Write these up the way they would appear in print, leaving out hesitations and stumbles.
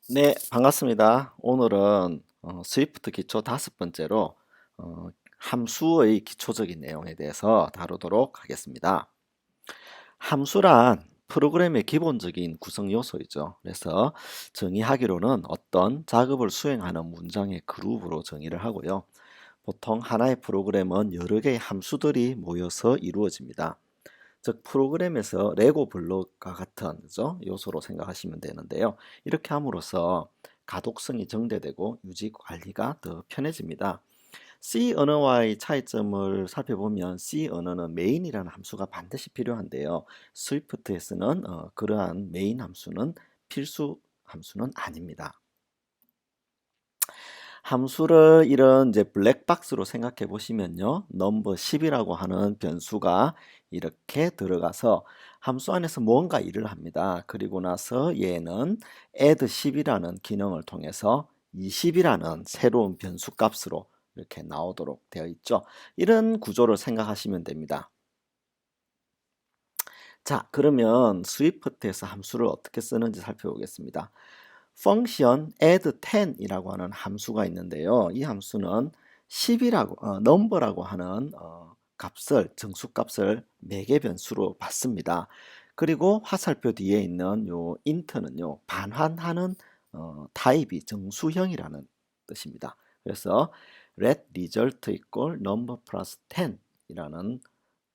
네, 반갑습니다. 오늘은 스위프트 기초 다섯 번째로 함수의 기초적인 내용에 대해서 다루도록 하겠습니다. 함수란 프로그램의 기본적인 구성 요소이죠. 그래서 정의하기로는 어떤 작업을 수행하는 문장의 그룹으로 정의를 하고요. 보통 하나의 프로그램은 여러 개의 함수들이 모여서 이루어집니다. 즉 프로그램에서 레고 블록과 같은 그죠? 요소로 생각하시면 되는데요. 이렇게 함으로써 가독성이 정대되고 유지 관리가 더 편해집니다. C 언어와의 차이점을 살펴보면 C 언어는 메인이라는 함수가 반드시 필요한데요. 스위프트에서는 그러한 메인 함수는 필수 함수는 아닙니다. 함수를 이런 이제 블랙박스로 생각해 보시면요. 넘버 10이라고 하는 변수가 이렇게 들어가서 함수 안에서 뭔가 일을 합니다. 그리고 나서 얘는 add 10이라는 기능을 통해서 20이라는 새로운 변수 값으로 이렇게 나오도록 되어 있죠. 이런 구조를 생각하시면 됩니다. 자, 그러면 스위프트에서 함수를 어떻게 쓰는지 살펴보겠습니다. 펑션 add10이라고 하는 함수가 있는데요. 이 함수는 10이라고 number라고 하는 값을 정수값을 매개 변수로 받습니다. 그리고 화살표 뒤에 있는 요 int는요 반환하는 타입이 정수형이라는 뜻입니다. 그래서 let result equal number plus 10이라는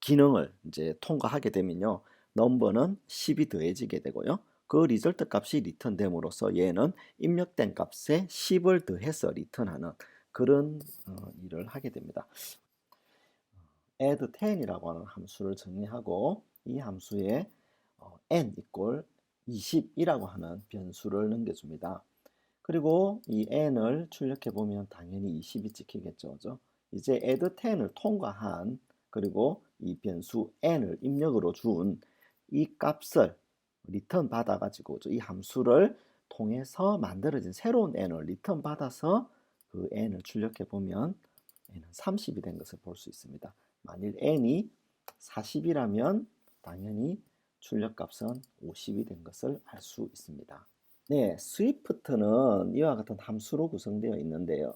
기능을 이제 통과하게 되면요. 넘버는 10이 더해지게 되고요. 그 리절트 값이 리턴됨으로써 얘는 입력된 값에 10을 더해서 리턴하는 그런 일을 하게 됩니다. add 10이라고 하는 함수를 정의하고 이 함수에 n equal 20이라고 하는 변수를 넘겨줍니다. 그리고 이 n을 출력해 보면 당연히 20이 찍히겠죠. 그죠? 이제 add 10을 통과한 그리고 이 변수 n을 입력으로 준 이 값을 리턴 받아 가지고 이 함수를 통해서 만들어진 새로운 n을 리턴 받아서 그 n을 출력해 보면 n은 30이 된 것을 볼 수 있습니다. 만일 n이 40이라면 당연히 출력값은 50이 된 것을 알 수 있습니다. 네, 스위프트는 이와 같은 함수로 구성되어 있는데요.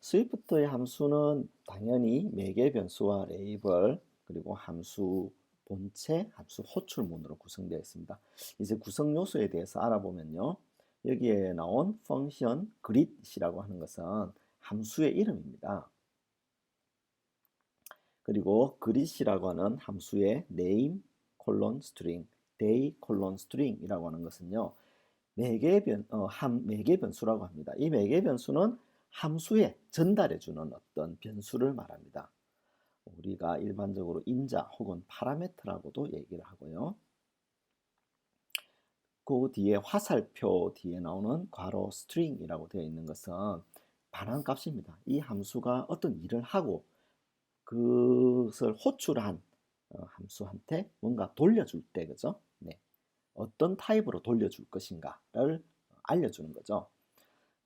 스위프트의 함수는 당연히 매개 변수와 레이블 그리고 함수 본체, 함수 호출문으로 구성되어 있습니다. 이제 구성 요소에 대해서 알아보면요. 여기에 나온 펑션 그릿이라고 하는 것은 함수의 이름입니다. 그리고 그릿이라고 하는 함수의 name, string, day, string이라고 하는 것은요. 매개 변수라고 합니다. 이 매개 변수는 함수에 전달해주는 어떤 변수를 말합니다. 우리가 일반적으로 인자 혹은 파라메트라고도 얘기를 하고요. 그 뒤에 화살표 뒤에 나오는 괄호 string이라고 되어 있는 것은 반환 값입니다. 이 함수가 어떤 일을 하고 그것을 호출한 함수한테 뭔가 돌려줄 때, 그죠? 네. 어떤 타입으로 돌려줄 것인가를 알려주는 거죠.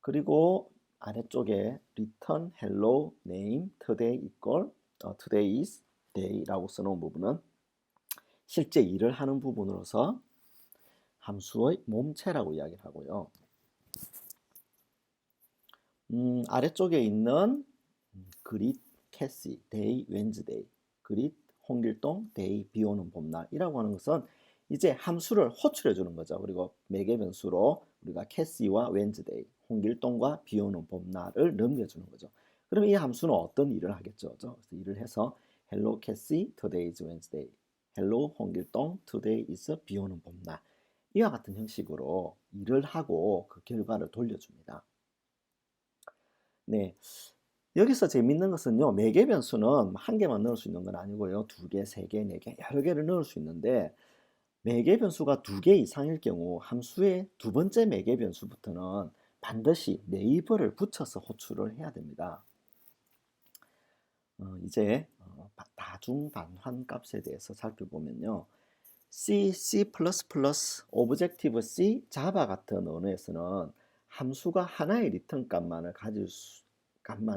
그리고 아래쪽에 return hello name today equal today is day라고 써놓은 부분은 실제 일을 하는 부분으로서 함수의 몸체라고 이야기를 하고요. 아래쪽에 있는 그릿 캐시 데이 웬즈데이 그릿 홍길동 데이 비오는 봄날이라고 하는 것은 이제 함수를 호출해 주는 거죠. 그리고 매개 변수로 우리가 캐시와 웬즈데이 홍길동과 비오는 봄날을 넘겨주는 거죠. 그럼 이 함수는 어떤 일을 하겠죠? 그래서 일을 해서 hello 캐시 today is Wednesday hello 홍길동 today is 비오는 봄날 이와 같은 형식으로 일을 하고 그 결과를 돌려줍니다. 네, 여기서 재밌는 것은요. 매개 변수는 한 개만 넣을 수 있는 건 아니고요. 두 개, 세 개, 네 개, 여러 개를 넣을 수 있는데 매개 변수가 두 개 이상일 경우 함수의 두 번째 매개 변수부터는 반드시 네이버를 붙여서 호출을 해야 됩니다. 이제 다중 반환 값에 대해서 살펴보면요. C, C++, 오브젝티브 C, 자바 같은 언어에서는 함수가 하나의 리턴 값만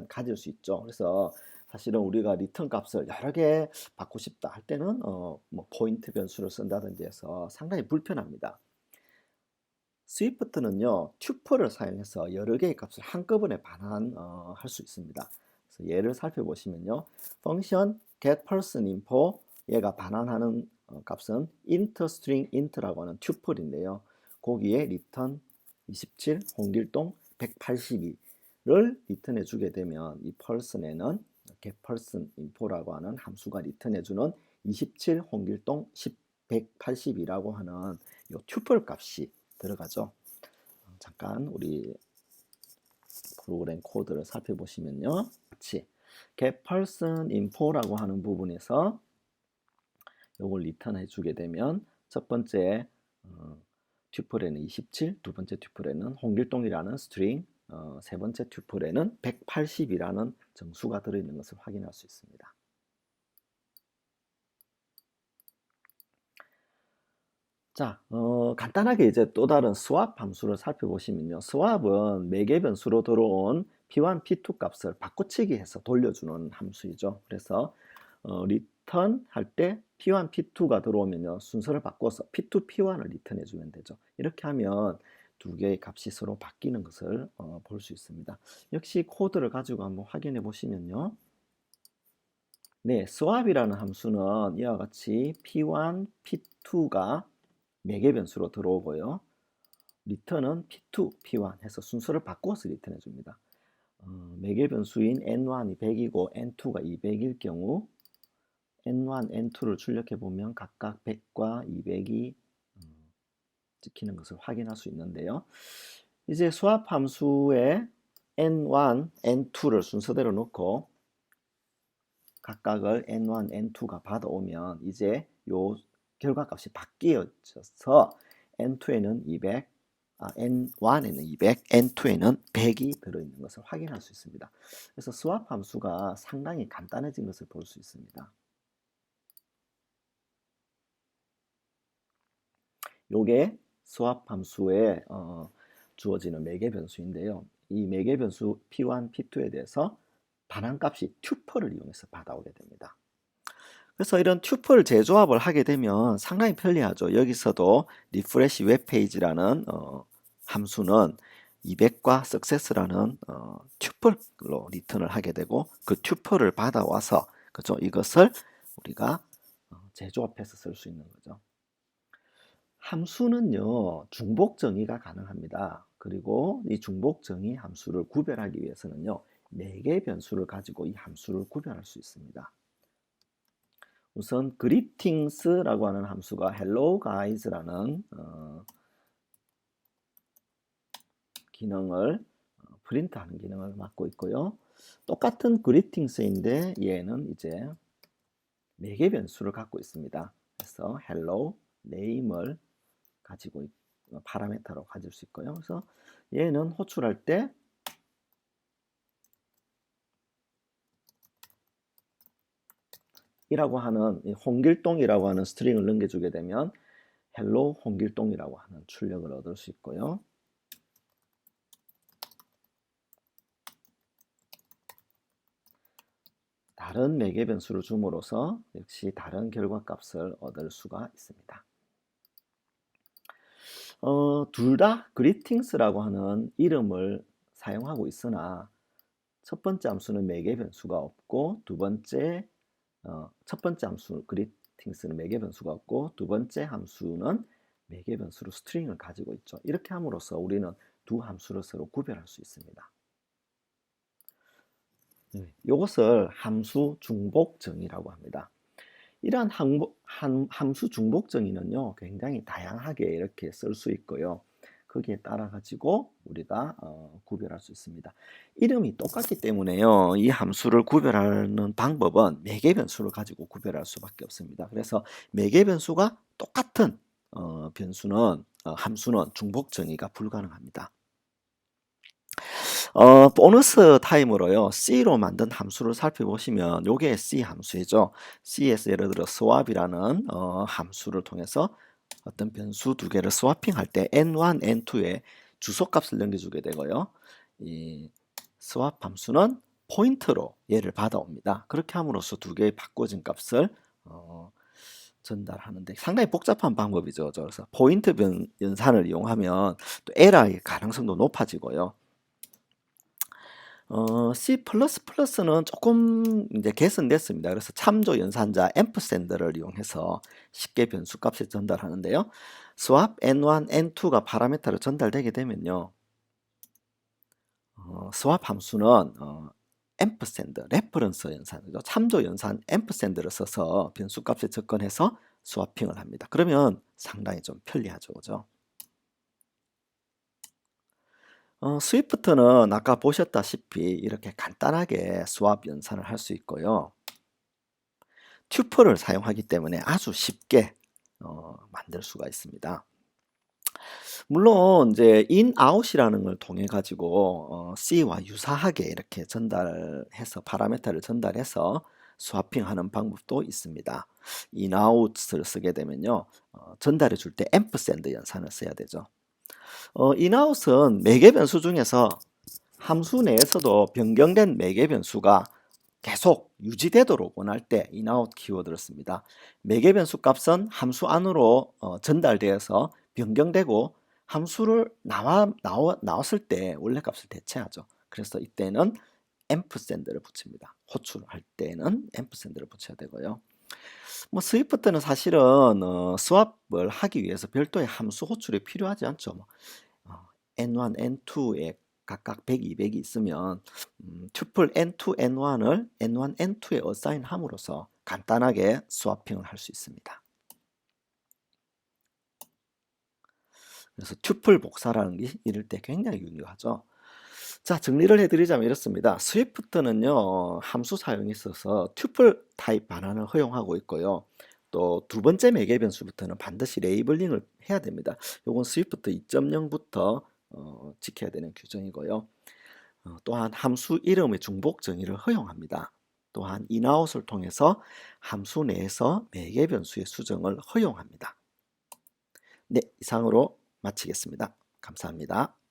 가질 수 있죠. 그래서 사실은 우리가 리턴 값을 여러 개 받고 싶다 할 때는 뭐 포인트 변수를 쓴다든지 해서 상당히 불편합니다. 스위프트는요, 튜플을 사용해서 여러 개의 값을 한꺼번에 반환할 수 있습니다. 그래서 예를 살펴보시면요, 펑션 getPersonInfo 얘가 반환하는 값은 intString int라고 하는 튜플인데요. 거기에 return 27, 홍길동 182를 리턴해 주게 되면 이 person에는 getPersonInfo라고 하는 함수가 리턴해 주는 27, 홍길동 182라고 하는 이 튜플 값이 들어가죠. 잠깐 우리 프로그램 코드를 살펴보시면요, 같이 getPersonInfo라고 하는 부분에서 이걸 리턴해 주게 되면 첫 번째 튜플에는 27, 두 번째 튜플에는 홍길동이라는 스트링, 세 번째 튜플에는 180이라는 정수가 들어있는 것을 확인할 수 있습니다. 자, 간단하게 이제 또 다른 swap 함수를 살펴보시면요, swap은 매개 변수로 들어온 p1, p2 값을 바꿔치기 해서 돌려주는 함수이죠. 그래서 리턴 할 때 p1, p2가 들어오면요, 순서를 바꿔서 p2, p1을 리턴해 주면 되죠. 이렇게 하면 두 개의 값이 서로 바뀌는 것을 볼 수 있습니다. 역시 코드를 가지고 한번 확인해 보시면요, 네, swap이라는 함수는 이와 같이 p1, p2가 매개 변수로 들어오고요, 리턴은 p2, p1 해서 순서를 바꿔서 리턴해 줍니다. 매개 변수인 n1이 100이고 n2가 200일 경우 n1, n2를 출력해 보면 각각 100과 200이 찍히는 것을 확인할 수 있는데요. 이제 swap 함수에 n1, n2를 순서대로 놓고 각각을 n1, n2가 받아오면 이제 요 결과값이 바뀌어져서 n2에는 200, n1에는 200, n2에는 100이 들어있는 것을 확인할 수 있습니다. 그래서 swap 함수가 상당히 간단해진 것을 볼 수 있습니다. 요게 swap 함수에 주어지는 매개 변수인데요. 이 매개 변수 p1, p2에 대해서 반환값이 튜플을 이용해서 받아오게 됩니다. 그래서 이런 튜플 재조합을 하게 되면 상당히 편리하죠. 여기서도 refresh 웹페이지라는 함수는 200과 success라는 튜플로 리턴을 하게 되고, 그 튜플을 받아와서 그죠, 이것을 우리가 재조합해서 쓸 수 있는 거죠. 함수는요, 중복 정의가 가능합니다. 그리고 이 중복 정의 함수를 구별하기 위해서는요, 4개의 변수를 가지고 이 함수를 구별할 수 있습니다. 우선 greetings라고 하는 함수가 hello guys라는 기능을 프린트하는 기능을 맡고 있고요. 똑같은 greetings인데 얘는 이제 4개 변수를 갖고 있습니다. 그래서 hello, name을 가지고 파라미터로 가질 수 있고요. 그래서 얘는 호출할 때 이라고 하는 홍길동이라고 하는 스트링을 넘겨주게 되면 hello 홍길동이라고 하는 출력을 얻을 수 있고요. 다른 매개 변수를 줌으로써 역시 다른 결과값을 얻을 수가 있습니다. 둘 다 greetings라고 하는 이름을 사용하고 있으나 첫 번째 함수는 매개 변수가 없고 첫 번째 함수 greetings는 매개 변수가 없고 두 번째 함수는 매개 변수로 스트링을 가지고 있죠. 이렇게 함으로써 우리는 두 함수를 서로 구별할 수 있습니다. 이것을 함수 중복 정의라고 합니다. 이러한 함수 중복 정의는요, 굉장히 다양하게 이렇게 쓸 수 있고요. 거기에 따라 가지고 우리가 구별할 수 있습니다. 이름이 똑같기 때문에요, 이 함수를 구별하는 방법은 매개 변수를 가지고 구별할 수밖에 없습니다. 그래서 매개 변수가 똑같은 함수는 중복 정의가 불가능합니다. 보너스 타임으로요, C로 만든 함수를 살펴보시면 요게 C 함수이죠. C에서 예를 들어 swap이라는 함수를 통해서 어떤 변수 두 개를 스와핑할 때 n1, n2에 주소값을 넘겨주게 되고요. 이 swap 함수는 포인트로 얘를 받아옵니다. 그렇게 함으로써 두 개의 바꿔진 값을 전달하는데 상당히 복잡한 방법이죠. 그래서 포인트 연산을 이용하면 또 에러의 가능성도 높아지고요. C++는 조금 이제 개선됐습니다. 그래서 참조 연산자 앰프샌드를 이용해서 쉽게 변수값을 전달하는데요. swap n1, n2가 파라미터로 전달되게 되면요. swap 함수는 앰프샌드, 레퍼런스 연산이죠. 참조 연산 앰프샌드를 써서 변수값에 접근해서 스와핑을 합니다. 그러면 상당히 좀 편리하죠. 그죠? 스위프트는 아까 보셨다시피 이렇게 간단하게 스왑 연산을 할 수 있고요. 튜플을 사용하기 때문에 아주 쉽게 만들 수가 있습니다. 물론 이제 in, out이라는 걸 통해 가지고 C와 유사하게 이렇게 전달해서 파라미터를 전달해서 스와핑하는 방법도 있습니다. in, out을 쓰게 되면요, 전달해 줄 때 앰프샌드 연산을 써야 되죠. in, out은 매개 변수 중에서 함수 내에서도 변경된 매개 변수가 계속 유지되도록 원할 때 in, out 키워드를 씁니다. 매개 변수 값은 함수 안으로 전달되어서 변경되고 함수를 나왔을 때 원래 값을 대체하죠. 그래서 이때는 앰프샌드를 붙입니다. 호출할 때는 앰프샌드를 붙여야 되고요. 뭐 스위프트는 사실은 스왑을 하기 위해서 별도의 함수 호출이 필요하지 않죠. n1, n2에 각각 100, 200이 있으면 튜플 n2, n1을 n1, n2에 어사인함으로써 간단하게 스와핑을 할 수 있습니다. 그래서 튜플 복사라는 게 이럴 때 굉장히 유효하죠. 자, 정리를 해드리자면 이렇습니다. 스위프트는요, 함수 사용에 있어서 튜플 타입 반환을 허용하고 있고요. 또 두 번째 매개 변수부터는 반드시 레이블링을 해야 됩니다. 요건 스위프트 2.0부터 지켜야 되는 규정이고요. 또한 함수 이름의 중복 정의를 허용합니다. 또한 인아웃을 통해서 함수 내에서 매개 변수의 수정을 허용합니다. 네, 이상으로 마치겠습니다. 감사합니다.